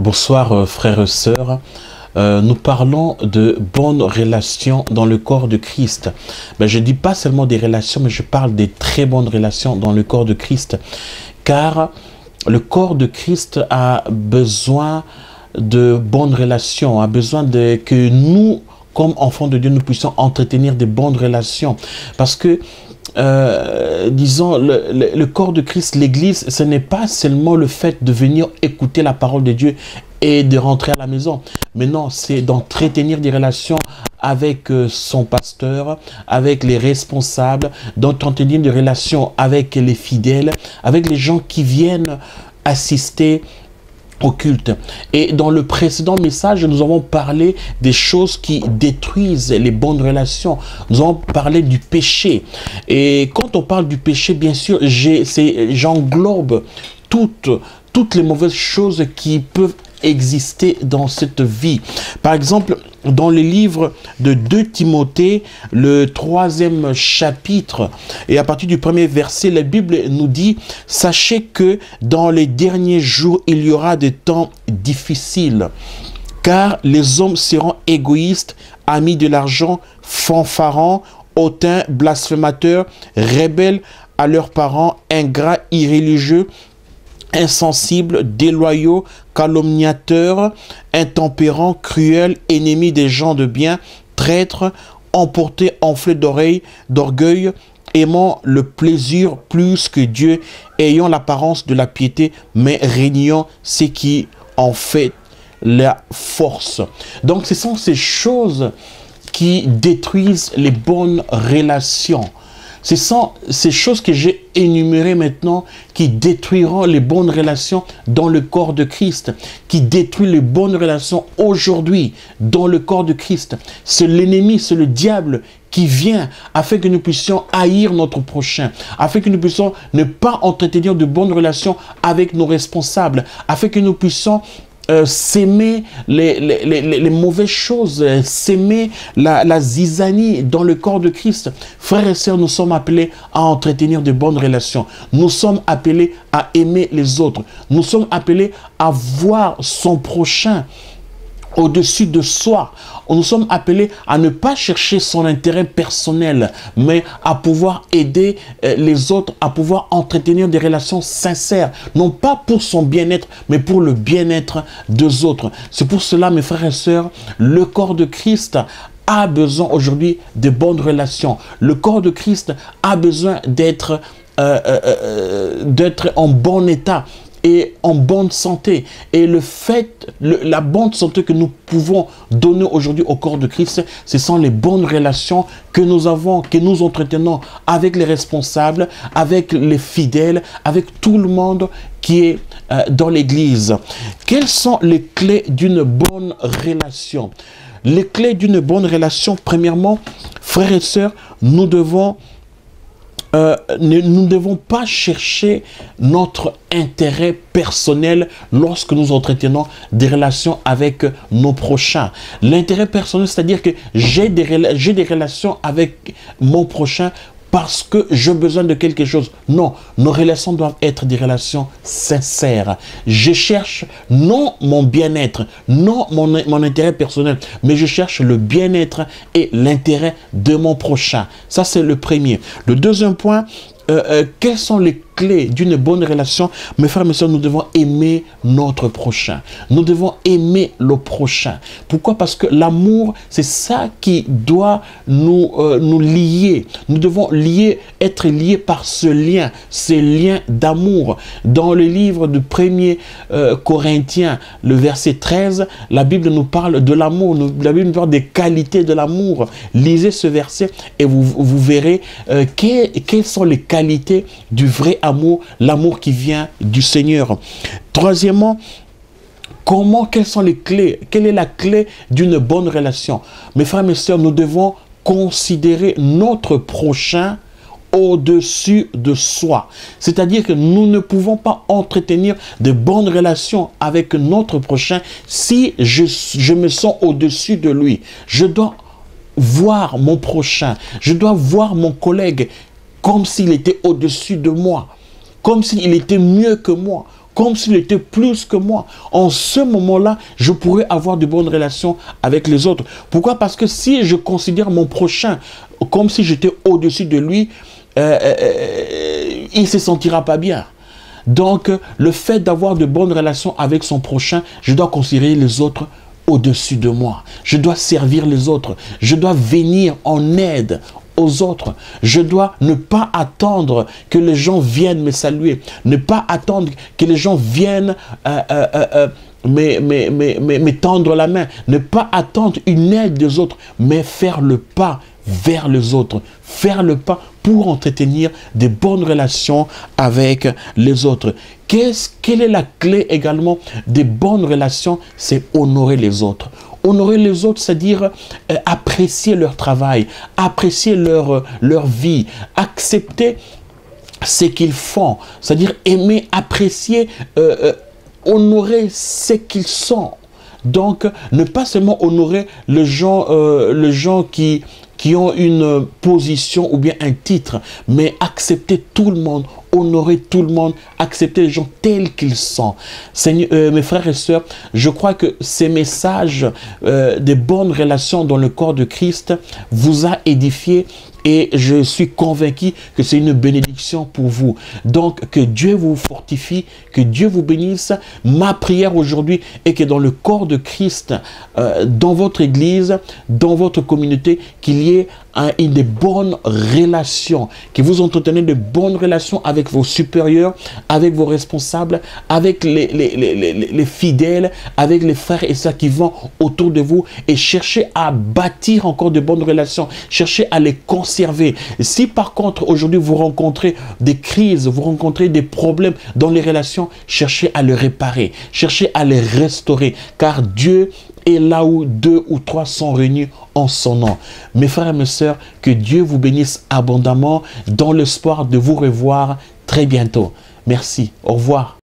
Bonsoir frères et sœurs. Nous parlons de bonnes relations dans le corps de Christ. Je ne dis pas seulement des relations, mais je parle des très bonnes relations dans le corps de Christ. Car le corps de Christ a besoin de bonnes relations, a besoin que nous, comme enfants de Dieu, nous puissions entretenir de bonnes relations. Parce que disons, le corps de Christ, l'Église, ce n'est pas seulement le fait de venir écouter la parole de Dieu et de rentrer à la maison. Mais non, c'est d'entretenir des relations avec son pasteur, avec les responsables, d'entretenir des relations avec les fidèles, avec les gens qui viennent assister au culte. Et dans le précédent message, nous avons parlé des choses qui détruisent les bonnes relations. Nous avons parlé du péché. Et quand on parle du péché, bien sûr, j'englobe toutes les mauvaises choses qui peuvent exister dans cette vie. Par exemple, dans le livre de 2 Timothée, le 3e chapitre, et à partir du 1er verset, la Bible nous dit « Sachez que dans les derniers jours, il y aura des temps difficiles, car les hommes seront égoïstes, amis de l'argent, fanfarons, hautains, blasphémateurs, rebelles à leurs parents, ingrats, irréligieux, insensibles, déloyaux, calomniateurs, intempérants, cruels, ennemis des gens de bien, traîtres, emportés, enflés d'orgueil, aimant le plaisir plus que Dieu, ayant l'apparence de la piété, mais régnant ce qui en fait la force. Donc ce sont ces choses qui détruisent les bonnes relations. Ce sont ces choses que j'ai énumérées maintenant qui détruiront les bonnes relations dans le corps de Christ, qui détruisent les bonnes relations aujourd'hui dans le corps de Christ. C'est l'ennemi, c'est le diable qui vient afin que nous puissions haïr notre prochain, afin que nous puissions ne pas entretenir de bonnes relations avec nos responsables, afin que nous puissions s'aimer les mauvaises choses, s'aimer la zizanie dans le corps de Christ. Frères et sœurs, nous sommes appelés à entretenir de bonnes relations. Nous sommes appelés à aimer les autres. Nous sommes appelés à voir son prochain au-dessus de soi. Nous sommes appelés à ne pas chercher son intérêt personnel, mais à pouvoir aider les autres, à pouvoir entretenir des relations sincères, non pas pour son bien-être, mais pour le bien-être des autres. C'est pour cela, mes frères et sœurs, le corps de Christ a besoin aujourd'hui de bonnes relations. Le corps de Christ a besoin d'être en bon état et en bonne santé. Et la bonne santé que nous pouvons donner aujourd'hui au corps de Christ, ce sont les bonnes relations que nous avons, que nous entretenons avec les responsables, avec les fidèles, avec tout le monde qui est dans l'Église. Quelles sont les clés d'une bonne relation? Les clés d'une bonne relation, premièrement, frères et sœurs, nous ne devons pas chercher notre intérêt personnel lorsque nous entretenons des relations avec nos prochains. L'intérêt personnel, c'est-à-dire que j'ai des relations avec mon prochain parce que j'ai besoin de quelque chose. Non, nos relations doivent être des relations sincères. Je cherche non mon bien-être, non mon intérêt personnel, mais je cherche le bien-être et l'intérêt de mon prochain. Ça, c'est le premier. Le deuxième point, quelles sont les clés d'une bonne relation? Mes frères et mes sœurs, nous devons aimer notre prochain. Nous devons aimer le prochain. Pourquoi? Parce que l'amour, c'est ça qui doit nous lier. Nous devons être liés par ce lien d'amour. Dans le livre de 1er Corinthiens, le verset 13, la Bible nous parle de l'amour. La Bible nous parle des qualités de l'amour. Lisez ce verset et vous verrez quelles sont les qualités du vrai amour, l'amour qui vient du Seigneur. Troisièmement, quelles sont les clés? Quelle est la clé d'une bonne relation? Mes frères et mes sœurs, nous devons considérer notre prochain au-dessus de soi. C'est-à-dire que nous ne pouvons pas entretenir de bonnes relations avec notre prochain si je me sens au-dessus de lui. Je dois voir mon prochain, je dois voir mon collègue comme s'il était au-dessus de moi, comme s'il était mieux que moi, comme s'il était plus que moi. En ce moment-là, je pourrais avoir de bonnes relations avec les autres. Pourquoi? Parce que si je considère mon prochain comme si j'étais au-dessus de lui, il ne se sentira pas bien. Donc, le fait d'avoir de bonnes relations avec son prochain, je dois considérer les autres au-dessus de moi. Je dois servir les autres. Je dois venir en aide aux autres. Je dois ne pas attendre que les gens viennent me saluer. Ne pas attendre que les gens viennent me tendre la main. Ne pas attendre une aide des autres, mais faire le pas vers les autres. Faire le pas pour entretenir de bonnes relations avec les autres. Quelle est la clé également des bonnes relations? C'est honorer les autres. Honorer les autres, c'est-à-dire apprécier leur travail, apprécier leur vie, accepter ce qu'ils font, c'est-à-dire aimer, apprécier, honorer ce qu'ils sont. Donc, ne pas seulement honorer les gens qui ont une position ou bien un titre, mais accepter tout le monde, honorer tout le monde, accepter les gens tels qu'ils sont. Seigneur, mes frères et sœurs, je crois que ces messages des bonnes relations dans le corps de Christ vous a édifié. Et je suis convaincu que c'est une bénédiction pour vous. Donc, que Dieu vous fortifie, que Dieu vous bénisse. Ma prière aujourd'hui est que dans le corps de Christ, dans votre église, dans votre communauté, qu'il y ait des bonnes relations, que vous entretenez de bonnes relations avec vos supérieurs, avec vos responsables, avec les fidèles, avec les frères et sœurs qui vont autour de vous, et cherchez à bâtir encore de bonnes relations, cherchez à les conserver. Si par contre aujourd'hui vous rencontrez des crises, vous rencontrez des problèmes dans les relations, cherchez à les réparer, cherchez à les restaurer, car Dieu est là où 2 ou 3 sont réunis en son nom. Mes frères et mes sœurs, que Dieu vous bénisse abondamment dans l'espoir de vous revoir très bientôt. Merci. Au revoir.